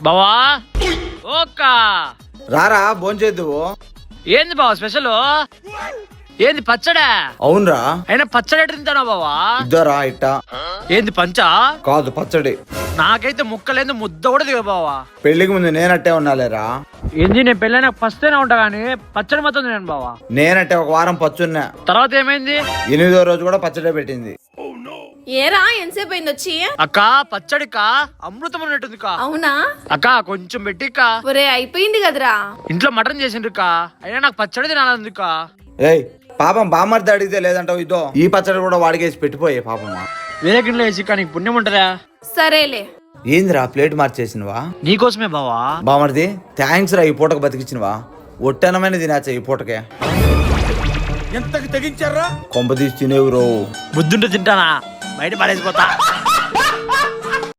బావా ఓకా రారా భోంచేద్దువు. ఏంది బావా స్పెషల్? ఏంది పచ్చడా? అవునరా. అయినా పచ్చడి ఎట్టు తింటానా బావా? ఇద్దరా ఇట్టా. ఏంది పంచా? కాదు పచ్చడి. నాకైతే ముక్కలేంది ముద్ద కూడా దిగ బావా. పెళ్లికి ముందు నేనట్టే ఉన్నాలేరా. ఏంది నేను పెళ్ళైనా ఫస్ట్ అయినా ఉంటా గానీ పచ్చడి మొత్తం తిన్నాను బావా. నేనట్టే ఒక వారం పచ్చున్నా. తర్వాత ఏమైంది? 8వ రోజు కూడా పచ్చడే పెట్టింది. ఏరా ఎంతసేపు అయింది వచ్చి? అక్క పచ్చడికా అమృతం ఉన్నట్టుంది కా. అవునా అక్క కొంచెం పెట్టికా. ఒరే అయిపోయింది కదరా. ఇంట్లో మటన్ చేసిండ్రు కా. అయినా నాకు పచ్చడి తినాలంది కా. ఏయ్ పాపం బామ్మర్ది అడిగితే లేదంటావు. ఇదో ఈ పచ్చడి కూడా వాడికేసి పెట్టిపోయే పాపమా. వేరే గిన్నెలో వేసి కా నీకు పుణ్యం ఉంటుందా? సరేలే. ఏందిరా ప్లేట్ మార్చేసినవా? నీకోసమే బావా. బామర్ది థ్యాంక్స్ రా, ఈ పూటకు బతికిచ్చినవా. ఒట్టనమైన తినేచ్చా ఈ పూటకే. ఎంతకి తెగించారా? కొంప తీసి తినేవురో. బుద్ధుంటే తింటానా, బయట పడేసిపోతా.